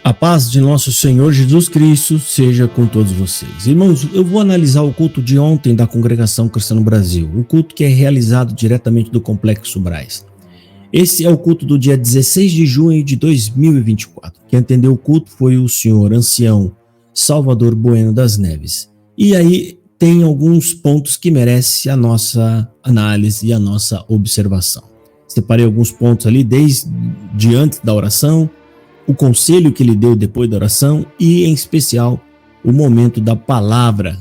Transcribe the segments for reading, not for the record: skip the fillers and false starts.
A paz de nosso Senhor Jesus Cristo seja com todos vocês. Irmãos, eu vou analisar o culto de ontem da Congregação Cristã no Brasil, o culto que é realizado diretamente do Complexo Braz. Esse é o culto do dia 16 de junho de 2024. Quem atendeu o culto foi o senhor ancião Salvador Bueno das Neves. E aí tem alguns pontos que merecem a nossa análise e a nossa observação. Separei alguns pontos ali desde antes da oração, o conselho que ele deu depois da oração e, em especial, o momento da palavra,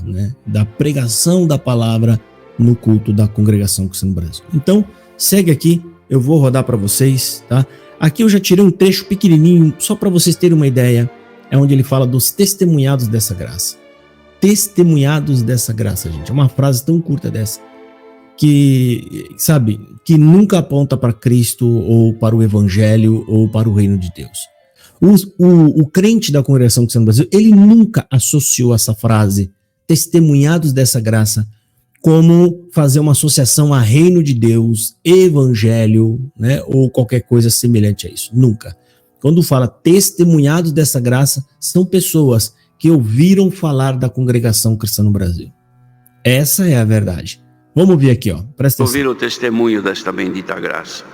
da pregação da palavra no culto da Congregação Cristã no Brasil. Então, segue aqui, eu vou rodar para vocês, tá? Aqui eu já tirei um trecho pequenininho, só para vocês terem uma ideia, é onde ele fala dos testemunhados dessa graça. Testemunhados dessa graça, gente, é uma frase tão curta dessa, que, sabe, que nunca aponta para Cristo ou para o Evangelho ou para o Reino de Deus. O crente da Congregação Cristã no Brasil, ele nunca associou essa frase, testemunhados dessa graça, como fazer uma associação a reino de Deus, evangelho, ou qualquer coisa semelhante a isso. Nunca. Quando fala testemunhados dessa graça, são pessoas que ouviram falar da Congregação Cristã no Brasil. Essa é a verdade. Vamos ver aqui, presta atenção. Ouvir o testemunho desta bendita graça.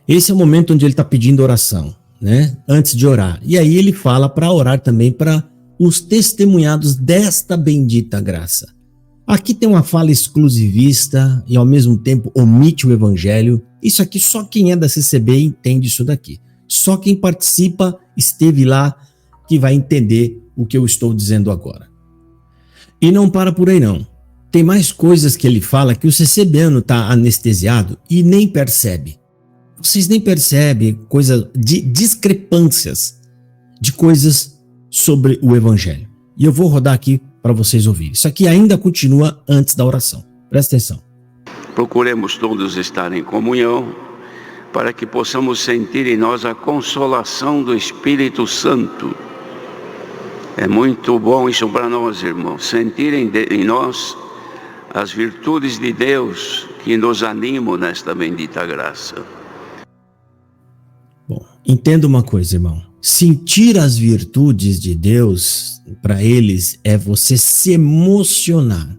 Esse é o momento onde ele está pedindo oração. Antes de orar. E aí ele fala para orar também para os testemunhados desta bendita graça. Aqui tem uma fala exclusivista e ao mesmo tempo omite o evangelho. Isso aqui só quem é da CCB entende isso daqui. Só quem participa, esteve lá, que vai entender o que eu estou dizendo agora. E não para por aí não. Tem mais coisas que ele fala que o CCBano está anestesiado e nem percebe. Vocês nem percebem de discrepâncias de coisas sobre o Evangelho. E eu vou rodar aqui para vocês ouvirem. Isso aqui ainda continua antes da oração. Presta atenção. Procuremos todos estar em comunhão para que possamos sentir em nós a consolação do Espírito Santo. É muito bom isso para nós, irmãos. Sentir em nós as virtudes de Deus que nos animam nesta bendita graça. Bom, entenda uma coisa, irmão. Sentir as virtudes de Deus, para eles, é você se emocionar.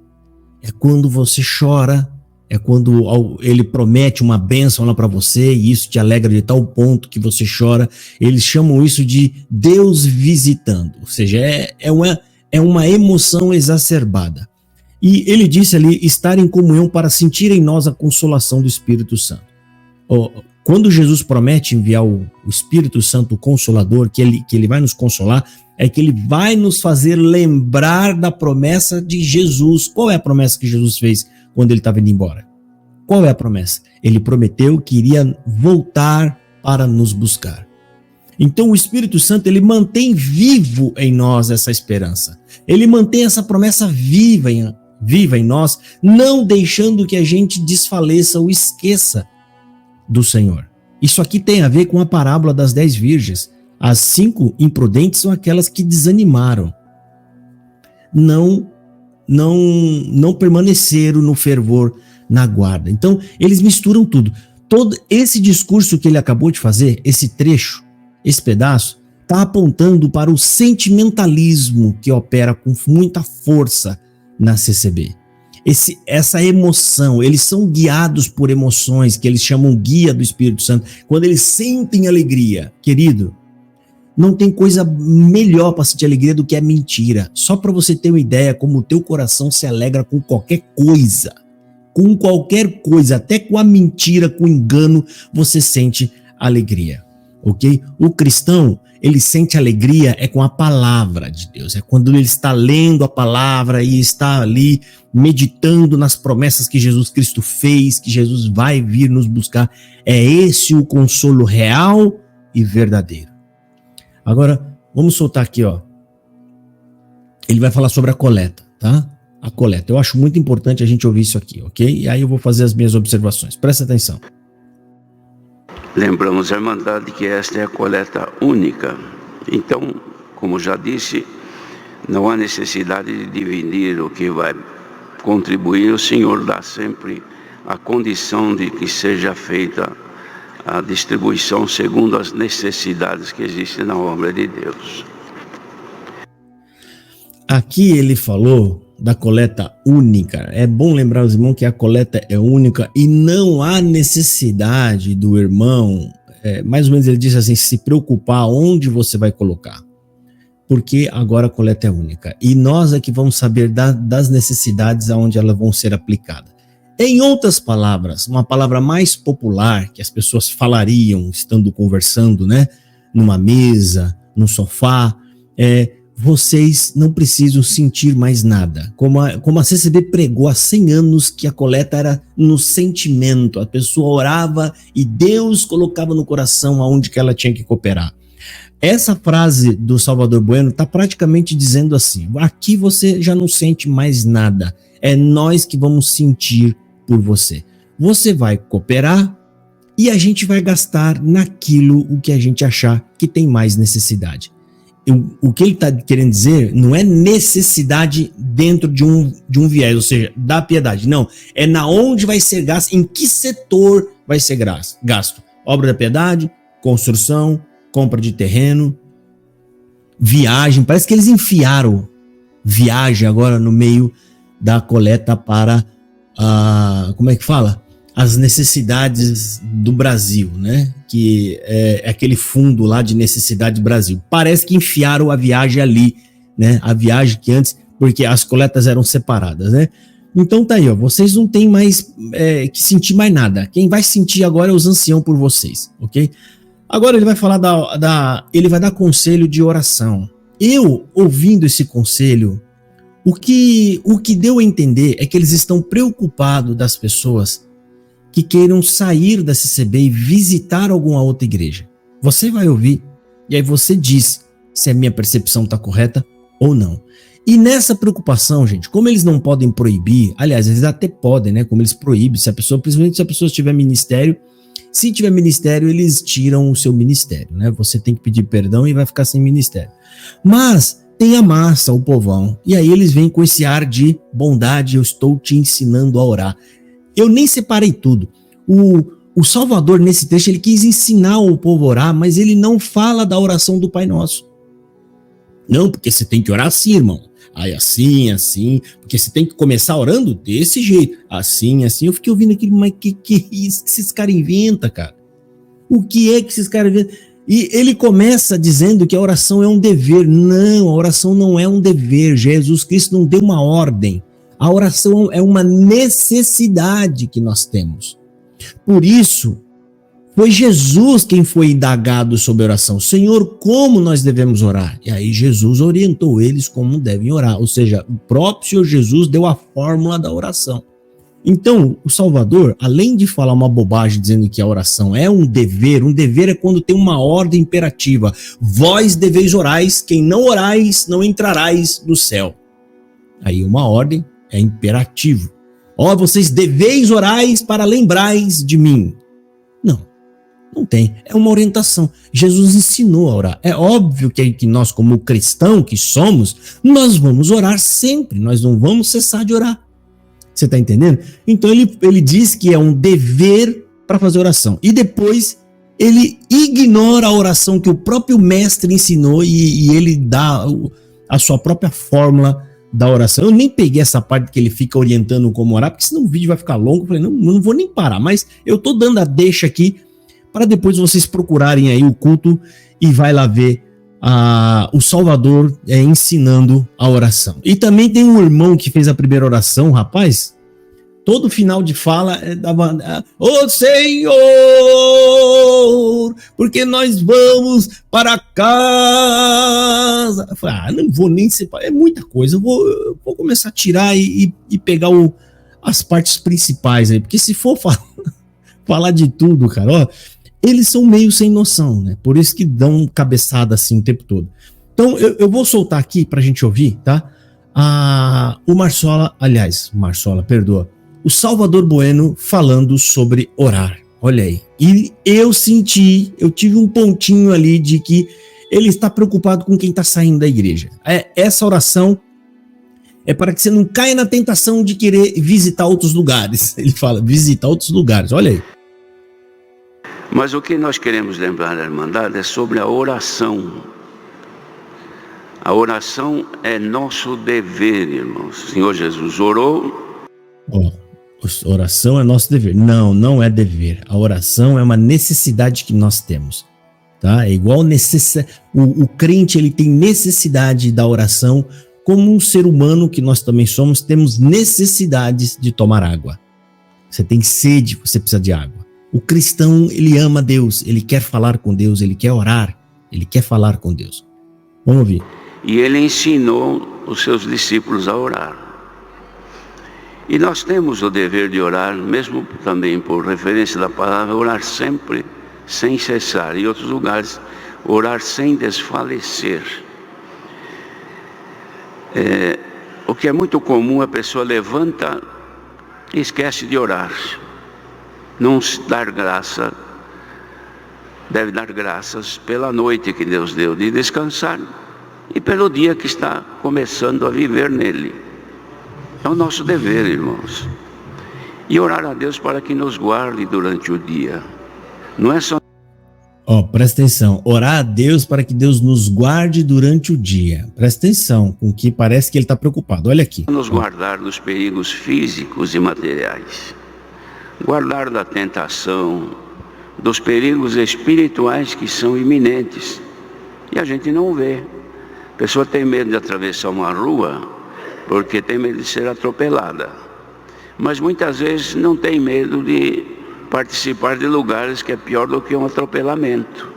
É quando você chora, é quando ele promete uma bênção lá para você e isso te alegra de tal ponto que você chora. Eles chamam isso de Deus visitando, ou seja, é uma emoção exacerbada. E ele disse ali, estar em comunhão para sentir em nós a consolação do Espírito Santo. Quando Jesus promete enviar o Espírito Santo, o Consolador, que ele vai nos consolar, é que ele vai nos fazer lembrar da promessa de Jesus. Qual é a promessa que Jesus fez quando ele estava indo embora? Qual é a promessa? Ele prometeu que iria voltar para nos buscar. Então o Espírito Santo, ele mantém vivo em nós essa esperança. Ele mantém essa promessa viva em nós, não deixando que a gente desfaleça ou esqueça do Senhor. Isso aqui tem a ver com a parábola das 10 virgens. As 5 imprudentes são aquelas que desanimaram. Não permaneceram no fervor, na guarda. Então, eles misturam tudo. Todo esse discurso que ele acabou de fazer, esse trecho, esse pedaço, está apontando para o sentimentalismo que opera com muita força na CCB. Essa emoção, eles são guiados por emoções que eles chamam guia do Espírito Santo. Quando eles sentem alegria, querido, não tem coisa melhor para sentir alegria do que a mentira. Só para você ter uma ideia como o teu coração se alegra com qualquer coisa. Com qualquer coisa, até com a mentira, com o engano, você sente alegria. Ok? O cristão, ele sente alegria com a palavra de Deus. É quando ele está lendo a palavra e está ali meditando nas promessas que Jesus Cristo fez, que Jesus vai vir nos buscar. É esse o consolo real e verdadeiro. Agora, vamos soltar aqui, Ele vai falar sobre a coleta, tá? A coleta. Eu acho muito importante a gente ouvir isso aqui, ok? E aí eu vou fazer as minhas observações. Presta atenção. Lembramos, Irmandade, que esta é a coleta única. Então, como já disse, não há necessidade de dividir o que vai contribuir. O Senhor dá sempre a condição de que seja feita a distribuição segundo as necessidades que existem na obra de Deus. Aqui ele falou da coleta única. É bom lembrar os irmãos que a coleta é única e não há necessidade do irmão, mais ou menos ele diz assim, se preocupar onde você vai colocar, porque agora a coleta é única e nós é que vamos saber das necessidades aonde elas vão ser aplicadas. Em outras palavras, uma palavra mais popular que as pessoas falariam estando conversando, né, numa mesa, no sofá, vocês não precisam sentir mais nada. Como a CCB pregou há 100 anos que a coleta era no sentimento. A pessoa orava e Deus colocava no coração aonde que ela tinha que cooperar. Essa frase do Salvador Bueno está praticamente dizendo assim, aqui você já não sente mais nada. É nós que vamos sentir por você. Você vai cooperar e a gente vai gastar naquilo o que a gente achar que tem mais necessidade. O que ele está querendo dizer não é necessidade dentro de um viés, ou seja, da piedade. Não, é na onde vai ser gasto, em que setor vai ser gasto. Obra da piedade, construção, compra de terreno, viagem. Parece que eles enfiaram viagem agora no meio da coleta para, como é que fala? As necessidades do Brasil, né? Que é aquele fundo lá de necessidade do Brasil. Parece que enfiaram a viagem ali, né? A viagem que antes, porque as coletas eram separadas, né? Então tá aí, ó, vocês não tem mais que sentir mais nada. Quem vai sentir agora é os anciãos por vocês, ok? Agora ele vai falar ele vai dar conselho de oração. Eu, ouvindo esse conselho, o que deu a entender é que eles estão preocupados das pessoas que queiram sair da CCB e visitar alguma outra igreja. Você vai ouvir e aí você diz se a minha percepção está correta ou não. E nessa preocupação, gente, como eles não podem proibir, aliás, eles até podem, né? Como eles proíbem, principalmente se a pessoa tiver ministério, se tiver ministério, eles tiram o seu ministério, né? Você tem que pedir perdão e vai ficar sem ministério. Mas tem a massa, o povão, e aí eles vêm com esse ar de bondade, eu estou te ensinando a orar. Eu nem separei tudo. O Salvador, nesse texto, ele quis ensinar o povo a orar, mas ele não fala da oração do Pai Nosso. Não, porque você tem que orar assim, irmão. Aí assim, assim, porque você tem que começar orando desse jeito. Assim, assim. Eu fiquei ouvindo aquilo, mas que isso que esses caras inventam, cara? O que é que esses caras inventam? E ele começa dizendo que a oração é um dever. Não, a oração não é um dever. Jesus Cristo não deu uma ordem. A oração é uma necessidade que nós temos. Por isso, foi Jesus quem foi indagado sobre a oração. Senhor, como nós devemos orar? E aí Jesus orientou eles como devem orar. Ou seja, o próprio Senhor Jesus deu a fórmula da oração. Então, o Salvador, além de falar uma bobagem dizendo que a oração é um dever é quando tem uma ordem imperativa. Vós deveis orais, quem não orais, não entrarás no céu. Aí uma ordem é imperativo. Ó, vocês deveis orais para lembrais de mim. Não tem. É uma orientação. Jesus ensinou a orar. É óbvio que nós, como cristão que somos, nós vamos orar sempre. Nós não vamos cessar de orar. Você está entendendo? Então ele diz que é um dever para fazer oração. E depois ele ignora a oração que o próprio mestre ensinou e ele dá a sua própria fórmula da oração. Eu nem peguei essa parte que ele fica orientando como orar, porque senão o vídeo vai ficar longo. Eu falei, não vou nem parar, mas eu tô dando a deixa aqui para depois vocês procurarem aí o culto e vai lá ver o Salvador ensinando a oração. E também tem um irmão que fez a primeira oração, rapaz, todo final de fala dava, ô Senhor, porque nós vamos para casa. Eu falei, não vou nem separar, é muita coisa, eu vou começar a tirar e pegar as partes principais aí, porque se for falar de tudo, cara, ó, eles são meio sem noção, né? Por isso que dão cabeçada assim o tempo todo. Então eu vou soltar aqui pra gente ouvir, tá? O Salvador Bueno falando sobre orar. Olha aí. E eu tive um pontinho ali de que ele está preocupado com quem está saindo da igreja. Essa oração é para que você não caia na tentação de querer visitar outros lugares. Ele fala, visitar outros lugares. Olha aí. Mas o que nós queremos lembrar da Irmandade é sobre a oração. A oração é nosso dever, irmãos. O Senhor Jesus orou. Oração é nosso dever. Não, não é dever. A oração é uma necessidade que nós temos. Tá? É igual o crente, ele tem necessidade da oração, como um ser humano que nós também somos, temos necessidades de tomar água. Você tem sede, você precisa de água. O cristão, ele ama Deus, ele quer falar com Deus, ele quer orar, ele quer falar com Deus. Vamos ouvir. E ele ensinou os seus discípulos a orar. E nós temos o dever de orar, mesmo também por referência da palavra, orar sempre, sem cessar. Em outros lugares, orar sem desfalecer. O que é muito comum, a pessoa levanta e esquece de orar. Não dar graça, deve dar graças pela noite que Deus deu de descansar e pelo dia que está começando a viver nele. É o nosso dever, irmãos. E orar a Deus para que nos guarde durante o dia. Não é só... Presta atenção. Orar a Deus para que Deus nos guarde durante o dia. Presta atenção, com que parece que ele está preocupado. Olha aqui. Nos guardar dos perigos físicos e materiais. Guardar da tentação, dos perigos espirituais que são iminentes. E a gente não vê. A pessoa tem medo de atravessar uma rua porque tem medo de ser atropelada. Mas muitas vezes não tem medo de participar de lugares que é pior do que um atropelamento.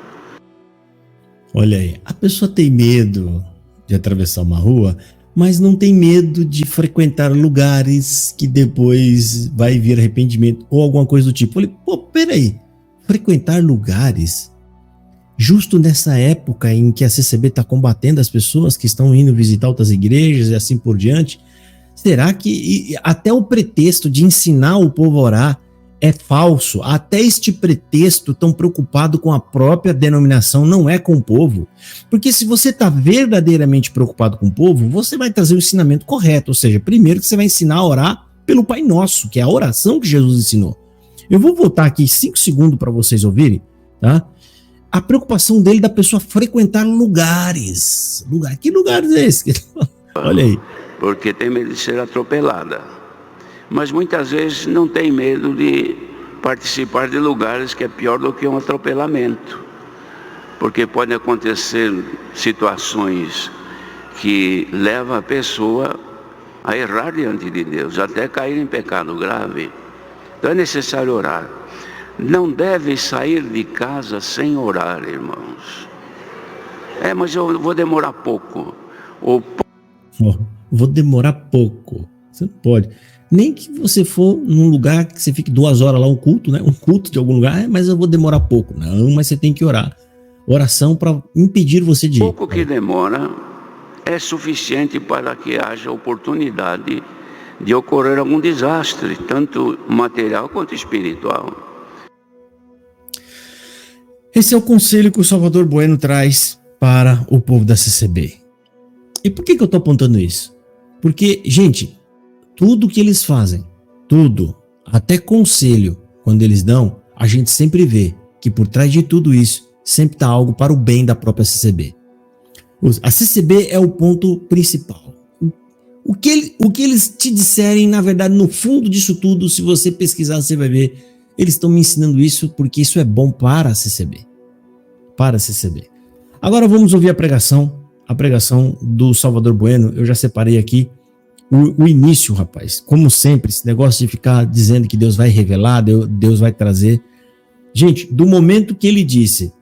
Olha aí, a pessoa tem medo de atravessar uma rua, mas não tem medo de frequentar lugares que depois vai vir arrependimento ou alguma coisa do tipo. Eu falei, peraí, frequentar lugares? Justo nessa época em que a CCB está combatendo as pessoas que estão indo visitar outras igrejas e assim por diante, será que até o pretexto de ensinar o povo a orar é falso? Até este pretexto tão preocupado com a própria denominação, não é com o povo. Porque se você está verdadeiramente preocupado com o povo, você vai trazer o ensinamento correto, ou seja, primeiro que você vai ensinar a orar pelo Pai Nosso, que é a oração que Jesus ensinou. Eu vou voltar aqui 5 segundos para vocês ouvirem, tá? A preocupação dele da pessoa frequentar lugares. Que lugares é esse? Olha aí. Porque tem medo de ser atropelada. Mas muitas vezes não tem medo de participar de lugares que é pior do que um atropelamento. Porque pode acontecer situações que levam a pessoa a errar diante de Deus, até cair em pecado grave. Então é necessário orar. Não deve sair de casa sem orar, irmãos. Mas eu vou demorar pouco. Vou demorar pouco. Você não pode. Nem que você for num lugar que você fique 2 horas lá, um culto, né? Um culto de algum lugar, mas eu vou demorar pouco. Não, mas você tem que orar. Oração para impedir você de ir. Pouco que demora é suficiente para que haja oportunidade de ocorrer algum desastre, tanto material quanto espiritual. Esse é o conselho que o Salvador Bueno traz para o povo da CCB. E por que eu estou apontando isso? Porque, gente, tudo que eles fazem, tudo, até conselho, quando eles dão, a gente sempre vê que por trás de tudo isso, sempre está algo para o bem da própria CCB. A CCB é o ponto principal. O que eles te disserem, na verdade, no fundo disso tudo, se você pesquisar, você vai ver, eles estão me ensinando isso porque isso é bom para a CCB. Para a CCB. Agora vamos ouvir a pregação do Salvador Bueno. Eu já separei aqui o início, rapaz. Como sempre, esse negócio de ficar dizendo que Deus vai revelar, Deus vai trazer. Gente, do momento que ele disse,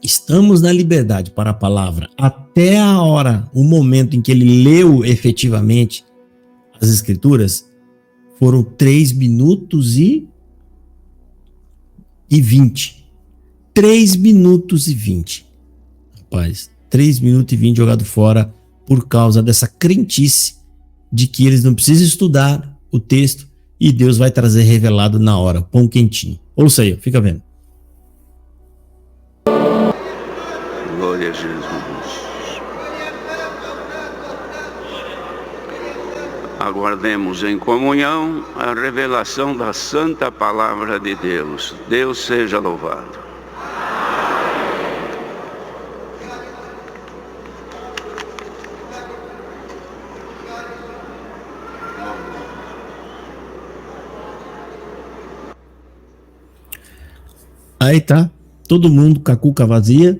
estamos na liberdade para a palavra, até a hora, o momento em que ele leu efetivamente as escrituras, foram 3 minutos e 20. 3 minutos e 20. Rapaz, 3 minutos e 20 jogado fora por causa dessa crentice de que eles não precisam estudar o texto e Deus vai trazer revelado na hora, pão quentinho. Ouça aí, fica vendo. Glória a Jesus. Aguardemos em comunhão a revelação da Santa Palavra de Deus. Deus seja louvado. Aí tá, todo mundo com a cuca vazia.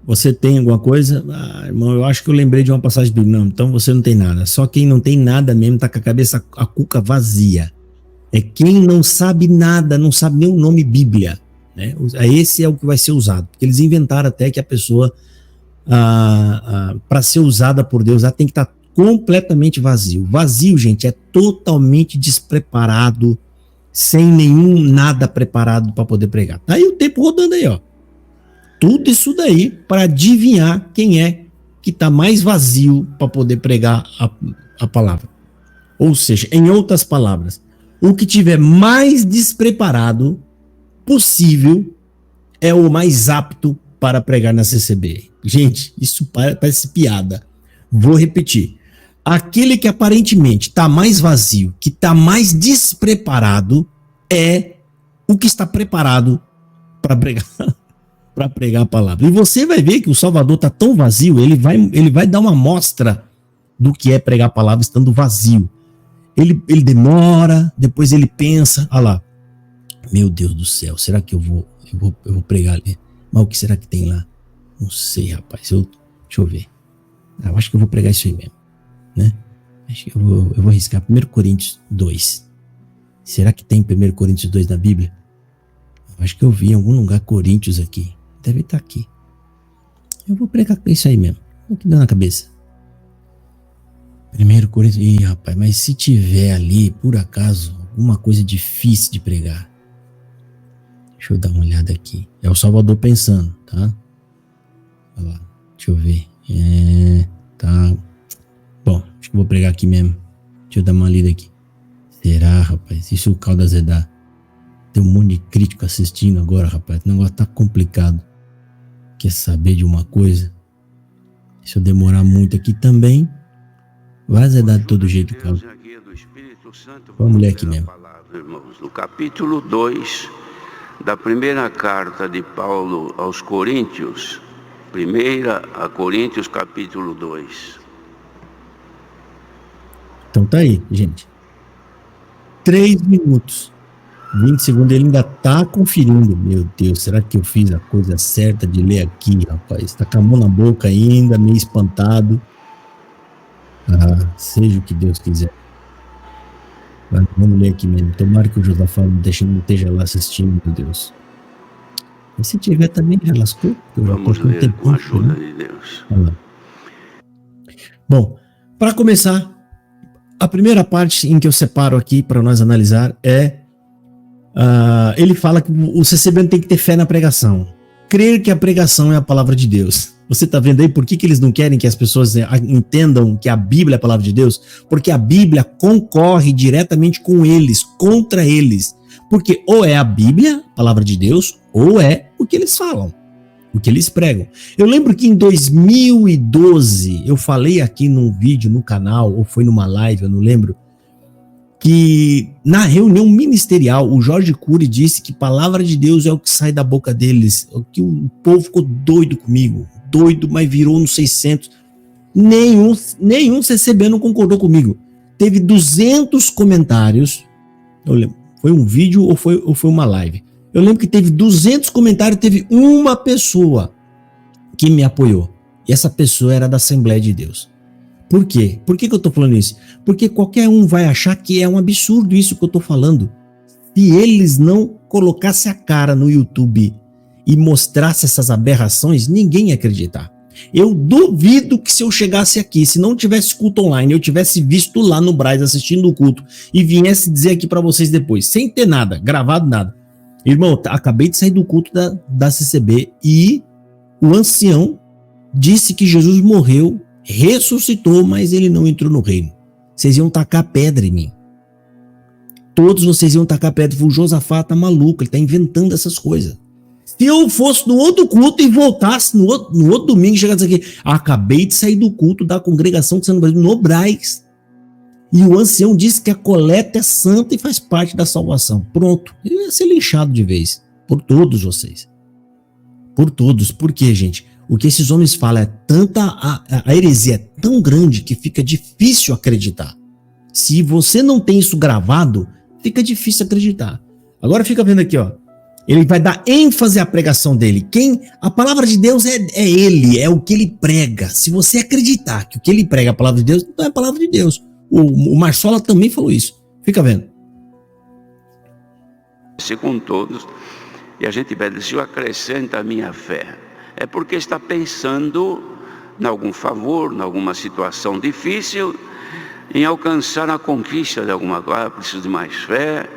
Você tem alguma coisa? Ah, irmão, eu acho que eu lembrei de uma passagem bíblica. Não, então você não tem nada. Só quem não tem nada mesmo tá com a cabeça, a cuca vazia. É quem não sabe nada, não sabe nem o nome Bíblia, né? Esse é o que vai ser usado. Porque eles inventaram até que a pessoa, para ser usada por Deus, ela tem que estar completamente vazio. Vazio, gente, é totalmente despreparado, sem nenhum nada preparado para poder pregar. Tá aí o tempo rodando aí, ó. Tudo isso daí para adivinhar quem é que está mais vazio para poder pregar a palavra. Ou seja, em outras palavras, o que tiver mais despreparado possível é o mais apto para pregar na CCB. Gente, isso parece piada. Vou repetir. Aquele que aparentemente está mais vazio, que está mais despreparado, é o que está preparado para pregar a palavra. E você vai ver que o Salvador está tão vazio, ele vai dar uma amostra do que é pregar a palavra estando vazio. Ele demora, depois ele pensa, olha lá, meu Deus do céu, será que eu vou pregar ali? Mas o que será que tem lá? Não sei, rapaz, deixa eu ver. Eu acho que eu vou pregar isso aí mesmo, né? Acho que eu vou arriscar 1 Coríntios 2. Será que tem 1 Coríntios 2 na Bíblia? Eu acho que eu vi em algum lugar Coríntios aqui. Deve estar aqui. Eu vou pregar isso aí mesmo. O que dá na cabeça? 1 Coríntios. Ih, rapaz, mas se tiver ali, por acaso, alguma coisa difícil de pregar. Deixa eu dar uma olhada aqui. É o Salvador pensando, tá? Olha lá. Deixa eu ver. Tá. Bom, acho que eu vou pregar aqui mesmo. Deixa eu dar uma lida aqui. Será, rapaz? E se o caldo azedar? Tem um monte de crítico assistindo agora, rapaz. O negócio tá complicado. Quer saber de uma coisa? Se eu demorar muito aqui também, vai azedar de todo jeito, caldo. Vamos ler aqui mesmo. Irmãos, no capítulo 2 da primeira carta de Paulo aos Coríntios, 1 Coríntios capítulo 2. Então tá aí, gente. 3 minutos. 20 segundos, ele ainda tá conferindo. Meu Deus, será que eu fiz a coisa certa de ler aqui, rapaz? Tá com a mão na boca ainda, meio espantado. Seja o que Deus quiser. Vamos ler aqui mesmo. Tomara que o Josafá não esteja lá assistindo, meu Deus. E se tiver também, já lascou? Vamos ler com a ajuda de Deus. Bom, para começar, a primeira parte em que eu separo aqui para nós analisar é ele fala que o CCB tem que ter fé na pregação. Crer que a pregação é a palavra de Deus. Você está vendo aí por que eles não querem que as pessoas entendam que a Bíblia é a palavra de Deus? Porque a Bíblia concorre diretamente com eles, contra eles. Porque ou é a Bíblia, a palavra de Deus, ou é o que eles falam, o que eles pregam. Eu lembro que em 2012, eu falei aqui num vídeo no canal, ou foi numa live, eu não lembro, que na reunião ministerial o Jorge Cury disse que palavra de Deus é o que sai da boca deles, que o povo ficou doido comigo, doido, mas virou nos 600. Nenhum CCB não concordou comigo. Teve 200 comentários, eu lembro, foi um vídeo ou foi uma live. Eu lembro que teve 200 comentários, teve uma pessoa que me apoiou, e essa pessoa era da Assembleia de Deus. Por quê? Por que eu tô falando isso? Porque qualquer um vai achar que é um absurdo isso que eu tô falando. Se eles não colocassem a cara no YouTube e mostrassem essas aberrações, ninguém ia acreditar. Eu duvido que se eu chegasse aqui, se não tivesse culto online, eu tivesse visto lá no Braz assistindo o culto e viesse dizer aqui para vocês depois, sem ter nada, gravado nada. Irmão, acabei de sair do culto da CCB e o ancião disse que Jesus morreu, ressuscitou, mas ele não entrou no reino. Vocês iam tacar pedra em mim. Todos vocês iam tacar pedra. O Josafá tá maluco, ele tá inventando essas coisas. Se eu fosse no outro culto e voltasse no outro domingo e chegasse aqui, acabei de sair do culto da congregação que está no Brasil, no Braz. E o ancião disse que a coleta é santa e faz parte da salvação. Pronto, ele ia ser linchado de vez, por todos vocês. Por todos. Por quê, gente? O que esses homens falam é tanta... A heresia é tão grande que fica difícil acreditar. Se você não tem isso gravado, fica difícil acreditar. Agora fica vendo aqui, ó. Ele vai dar ênfase à pregação dele. A palavra de Deus é ele, é o que ele prega. Se você acreditar que o que ele prega é a palavra de Deus, não é a palavra de Deus. O Marsola também falou isso. Fica vendo. Com todos, e a gente pede, Senhor, acrescenta a minha fé. É porque está pensando em algum favor, em alguma situação difícil, em alcançar a conquista de alguma coisa. Preciso de mais fé,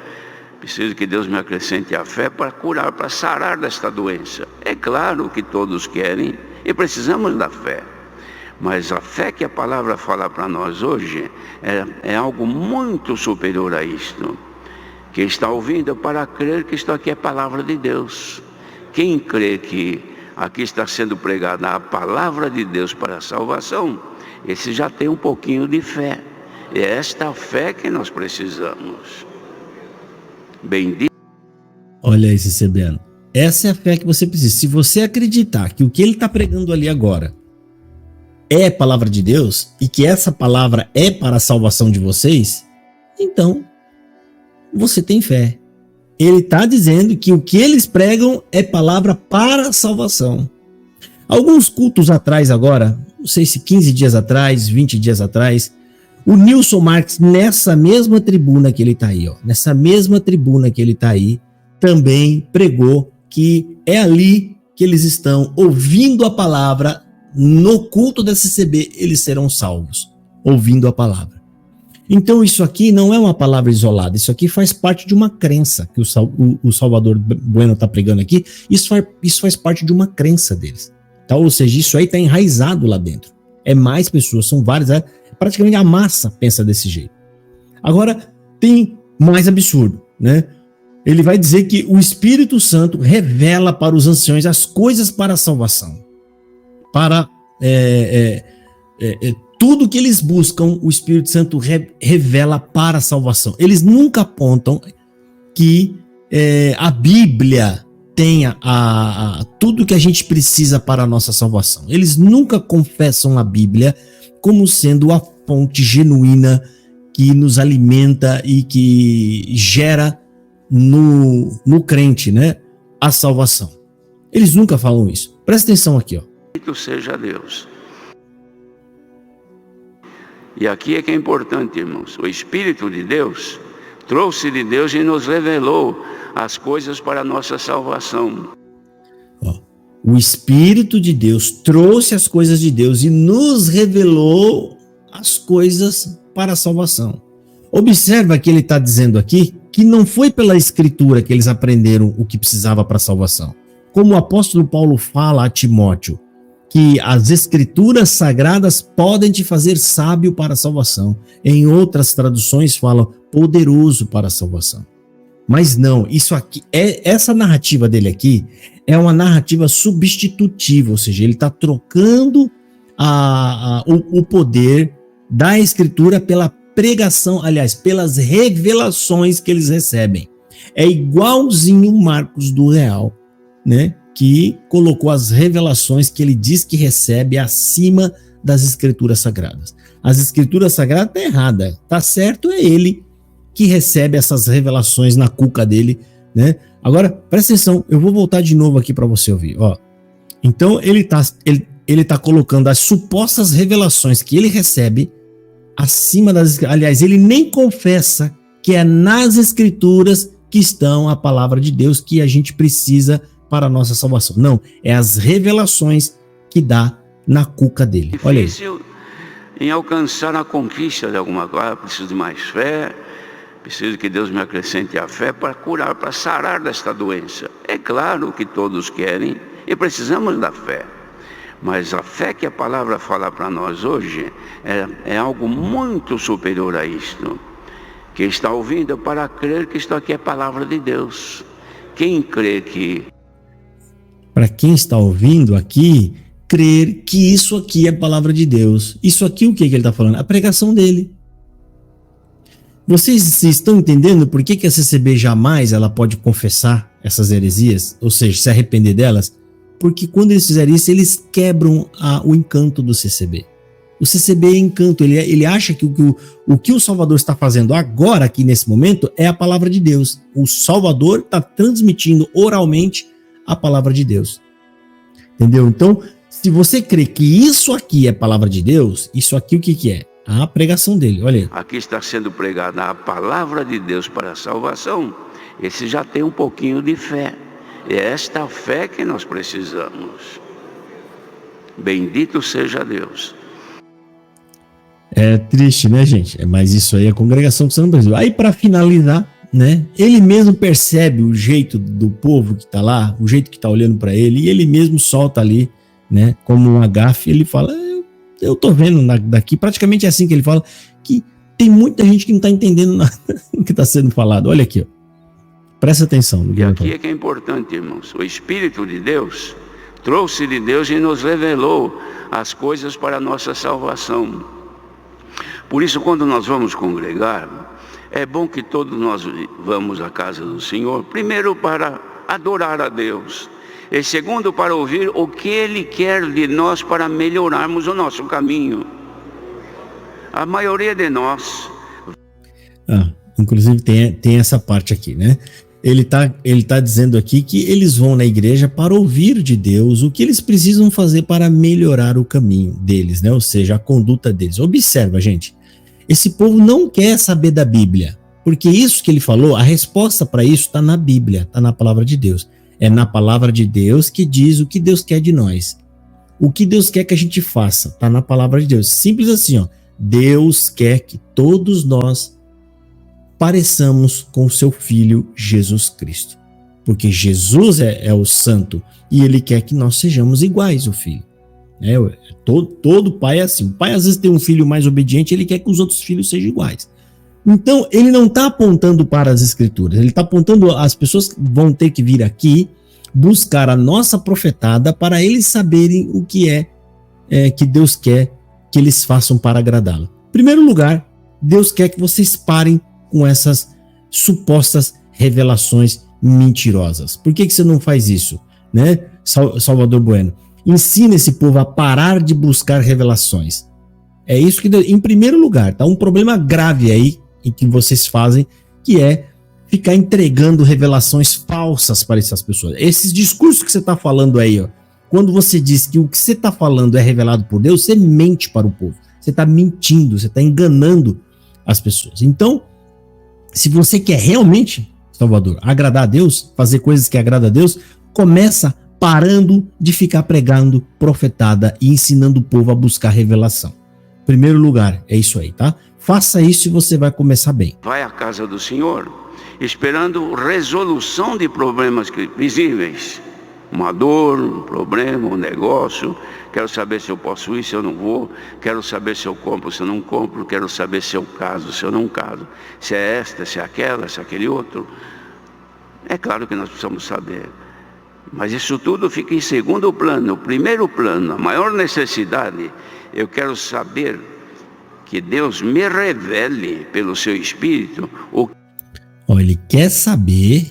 preciso que Deus me acrescente a fé para curar, para sarar desta doença. É claro que todos querem e precisamos da fé. Mas a fé que a palavra fala para nós hoje é algo muito superior a isto. Quem está ouvindo para crer que isto aqui é palavra de Deus. Quem crê que aqui está sendo pregada a palavra de Deus para a salvação, esse já tem um pouquinho de fé. É esta fé que nós precisamos. Bendito. Olha aí, Cecebiano. Essa é a fé que você precisa. Se você acreditar que o que ele está pregando ali agora é a palavra de Deus e que essa palavra é para a salvação de vocês, então você tem fé. Ele está dizendo que o que eles pregam é palavra para a salvação. Alguns cultos atrás agora, não sei se 15 dias atrás, 20 dias atrás, o Nilson Marques, nessa mesma tribuna que ele está aí, ó, nessa mesma tribuna que ele está aí, também pregou que é ali que eles estão ouvindo a palavra. No culto da CCB, eles serão salvos, ouvindo a palavra. Então isso aqui não é uma palavra isolada, isso aqui faz parte de uma crença que o Salvador Bueno está pregando aqui. Isso faz parte de uma crença deles, tá? Ou seja, isso aí está enraizado lá dentro. É mais pessoas, são várias, praticamente a massa pensa desse jeito. Agora tem mais absurdo, né? Ele vai dizer que o Espírito Santo revela para os anciões as coisas para a salvação. Para tudo que eles buscam, o Espírito Santo revela para a salvação. Eles nunca apontam que a Bíblia tenha tudo que a gente precisa para a nossa salvação. Eles nunca confessam a Bíblia como sendo a fonte genuína que nos alimenta e que gera no crente, né, a salvação. Eles nunca falam isso. Presta atenção aqui, ó. Bendito seja Deus. E aqui é que é importante, irmãos. O Espírito de Deus trouxe de Deus e nos revelou as coisas para a nossa salvação. Ó, o Espírito de Deus trouxe as coisas de Deus e nos revelou as coisas para a salvação. Observa que ele está dizendo aqui que não foi pela Escritura que eles aprenderam o que precisava para a salvação. Como o apóstolo Paulo fala a Timóteo, que as Escrituras sagradas podem te fazer sábio para a salvação. Em outras traduções falam poderoso para a salvação. Mas não, isso aqui, essa narrativa dele aqui é uma narrativa substitutiva, ou seja, ele está trocando o poder da Escritura pela pregação, aliás, pelas revelações que eles recebem. É igualzinho Marcos do Real, né? Que colocou as revelações que ele diz que recebe acima das Escrituras Sagradas. As Escrituras Sagradas estão erradas, tá certo, é ele que recebe essas revelações na cuca dele, né? Agora, presta atenção, eu vou voltar de novo aqui para você ouvir, ó. Então, ele tá colocando as supostas revelações que ele recebe acima das... Aliás, ele nem confessa que é nas Escrituras que estão a palavra de Deus que a gente precisa para a nossa salvação. Não, é as revelações que dá na cuca dele. Olha aí. Difícil em alcançar a conquista de alguma coisa, preciso de mais fé, preciso que Deus me acrescente a fé para curar, para sarar desta doença. É claro que todos querem e precisamos da fé. Mas a fé que a palavra fala para nós hoje é algo muito superior a isto. Quem está ouvindo para crer que isto aqui é palavra de Deus. Quem crê que... Para quem está ouvindo aqui, crer que isso aqui é palavra de Deus. Isso aqui, o que ele está falando? A pregação dele. Vocês estão entendendo por que a CCB jamais ela pode confessar essas heresias, ou seja, se arrepender delas? Porque quando eles fizerem isso, eles quebram o encanto do CCB. O CCB é encanto, ele acha que o que o Salvador está fazendo agora, aqui nesse momento, é a palavra de Deus. O Salvador está transmitindo oralmente a palavra de Deus. Entendeu? Então, se você crê que isso aqui é palavra de Deus, isso aqui o que é? A pregação dele, olha aí. Aqui está sendo pregada a palavra de Deus para a salvação. Esse já tem um pouquinho de fé. É esta fé que nós precisamos. Bendito seja Deus. É triste, né, gente? Mas isso aí é a congregação cristã no Brasil. Aí, para finalizar, né, ele mesmo percebe o jeito do povo que tá lá, o jeito que tá olhando para ele, e ele mesmo solta ali, né, como um agafe, ele fala, eu tô vendo daqui, praticamente é assim que ele fala, que tem muita gente que não tá entendendo nada do que tá sendo falado. Olha aqui, ó. Presta atenção. E aqui é que é importante, irmãos. O Espírito de Deus trouxe de Deus e nos revelou as coisas para a nossa salvação. Por isso, quando nós vamos congregar, é bom que todos nós vamos à casa do Senhor, primeiro para adorar a Deus, e segundo para ouvir o que Ele quer de nós para melhorarmos o nosso caminho. A maioria de nós... inclusive tem essa parte aqui, né? Ele tá dizendo aqui que eles vão na igreja para ouvir de Deus o que eles precisam fazer para melhorar o caminho deles, né? Ou seja, a conduta deles. Observa, gente. Esse povo não quer saber da Bíblia, porque isso que ele falou, a resposta para isso está na Bíblia, está na palavra de Deus. É na palavra de Deus que diz o que Deus quer de nós. O que Deus quer que a gente faça, está na palavra de Deus. Simples assim, ó. Deus quer que todos nós pareçamos com o seu Filho Jesus Cristo. Porque Jesus é o santo e ele quer que nós sejamos iguais ao Filho. Todo pai é assim. O pai às vezes tem um filho mais obediente, ele quer que os outros filhos sejam iguais. Então ele não está apontando para as escrituras, ele está apontando as pessoas que vão ter que vir aqui buscar a nossa profetada para eles saberem o que é que Deus quer que eles façam para agradá-lo. Em primeiro lugar, Deus quer que vocês parem com essas supostas revelações mentirosas. Por que você não faz isso, né, Salvador Bueno? Ensina esse povo a parar de buscar revelações. É isso que, em primeiro lugar, tá um problema grave aí em que vocês fazem, que é ficar entregando revelações falsas para essas pessoas. Esses discursos que você está falando aí, ó, quando você diz que o que você está falando é revelado por Deus, você mente para o povo. Você está mentindo, você está enganando as pessoas. Então, se você quer realmente, Salvador, agradar a Deus, fazer coisas que agradam a Deus, começa parando de ficar pregando profetada e ensinando o povo a buscar revelação. Em primeiro lugar, é isso aí, tá? Faça isso e você vai começar bem. Vai à casa do Senhor, esperando resolução de problemas visíveis. Uma dor, um problema, um negócio. Quero saber se eu posso ir, se eu não vou. Quero saber se eu compro, se eu não compro. Quero saber se eu caso, se eu não caso. Se é esta, se é aquela, se é aquele outro. É claro que nós precisamos saber. Mas isso tudo fica em segundo plano. O primeiro plano, a maior necessidade, eu quero saber que Deus me revele pelo seu Espírito ele quer saber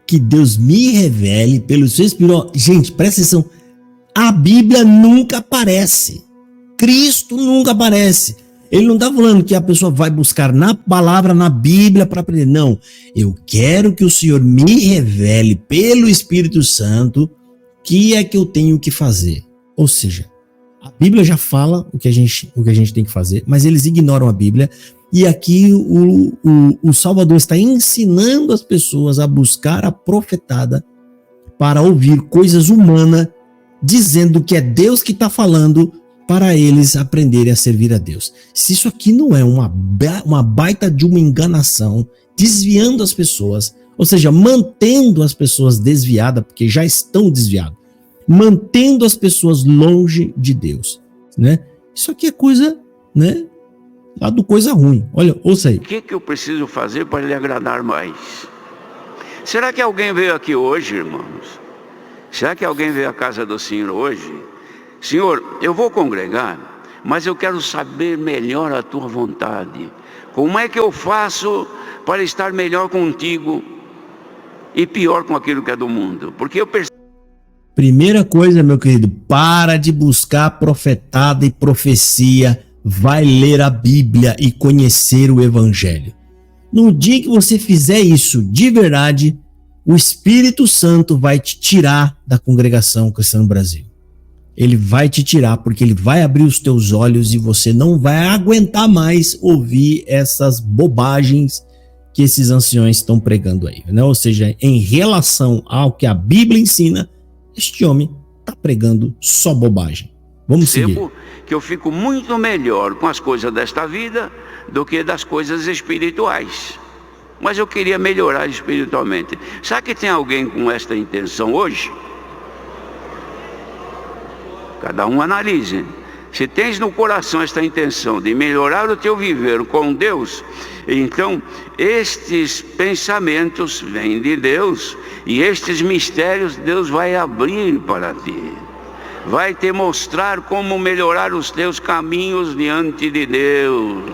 que Deus me revele pelo seu Espírito. Gente, presta atenção. A Bíblia nunca aparece. Cristo nunca aparece. Ele não está falando que a pessoa vai buscar na palavra, na Bíblia para aprender. Não. Eu quero que o Senhor me revele pelo Espírito Santo o que é que eu tenho que fazer. Ou seja, a Bíblia já fala o que a gente tem que fazer, mas eles ignoram a Bíblia. E aqui o Salvador está ensinando as pessoas a buscar a profetada para ouvir coisas humanas, dizendo que é Deus que está falando para eles aprenderem a servir a Deus. Se isso aqui não é uma baita de uma enganação, desviando as pessoas, ou seja, mantendo as pessoas desviadas, porque já estão desviadas, mantendo as pessoas longe de Deus, né? Isso aqui é coisa, né? Lá do coisa ruim. Olha, ouça aí. O que eu preciso fazer para lhe agradar mais? Será que alguém veio aqui hoje, irmãos? Será que alguém veio à casa do Senhor hoje? Senhor, eu vou congregar, mas eu quero saber melhor a tua vontade. Como é que eu faço para estar melhor contigo e pior com aquilo que é do mundo? Porque eu percebo. Primeira coisa, meu querido, para de buscar profetada e profecia, vai ler a Bíblia e conhecer o Evangelho. No dia que você fizer isso de verdade, o Espírito Santo vai te tirar da congregação cristã no Brasil. Ele vai te tirar porque ele vai abrir os teus olhos e você não vai aguentar mais ouvir essas bobagens que esses anciões estão pregando aí, né? Ou seja, em relação ao que a Bíblia ensina, este homem está pregando só bobagem. Vamos seguir. Que eu fico muito melhor com as coisas desta vida do que das coisas espirituais. Mas eu queria melhorar espiritualmente. Sabe que tem alguém com esta intenção hoje? Cada um analise. Se tens no coração esta intenção de melhorar o teu viver com Deus, então estes pensamentos vêm de Deus e estes mistérios Deus vai abrir para ti. Vai te mostrar como melhorar os teus caminhos diante de Deus.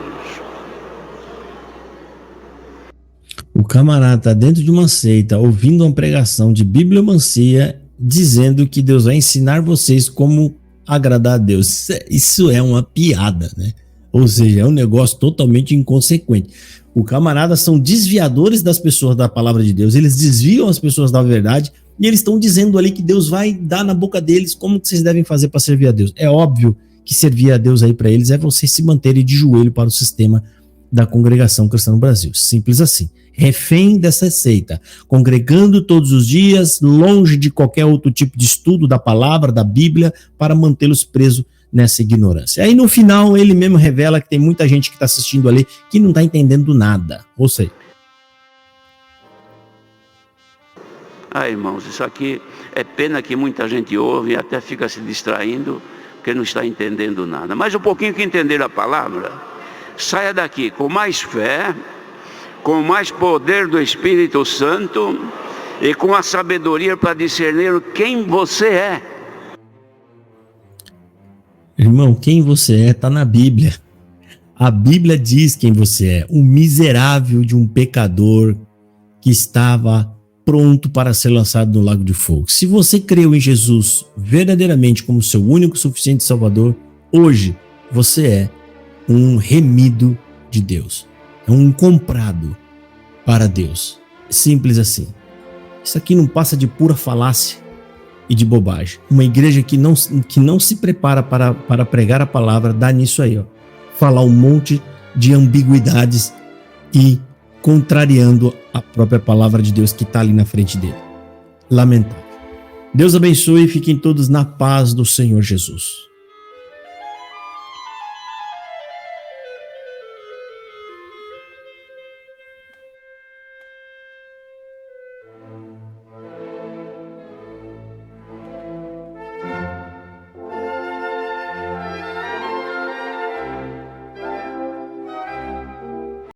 O camarada está dentro de uma seita, ouvindo uma pregação de bibliomancia, dizendo que Deus vai ensinar vocês como agradar a Deus. Isso é uma piada, né? Ou seja, é um negócio totalmente inconsequente. O camarada são desviadores das pessoas da palavra de Deus, eles desviam as pessoas da verdade e eles estão dizendo ali que Deus vai dar na boca deles como que vocês devem fazer para servir a Deus. É óbvio que servir a Deus aí para eles é vocês se manterem de joelho para o sistema da congregação cristã no Brasil. Simples assim. Refém dessa seita, congregando todos os dias, longe de qualquer outro tipo de estudo da palavra, da Bíblia, para mantê-los presos nessa ignorância. Aí no final ele mesmo revela que tem muita gente que está assistindo ali que não está entendendo nada. Ou seja, irmãos, isso aqui é pena que muita gente ouve e até fica se distraindo porque não está entendendo nada. Mas um pouquinho que entender a palavra, saia daqui com mais fé, com mais poder do Espírito Santo e com a sabedoria para discernir quem você é. Irmão, quem você é está na Bíblia. A Bíblia diz quem você é, um miserável de um pecador que estava pronto para ser lançado no lago de fogo. Se você creu em Jesus verdadeiramente como seu único e suficiente Salvador, hoje você é um remido de Deus. É um comprado para Deus. Simples assim. Isso aqui não passa de pura falácia e de bobagem. Uma igreja que não se prepara para pregar a palavra dá nisso aí, ó. Falar um monte de ambiguidades e contrariando a própria palavra de Deus que está ali na frente dele. Lamentável. Deus abençoe e fiquem todos na paz do Senhor Jesus.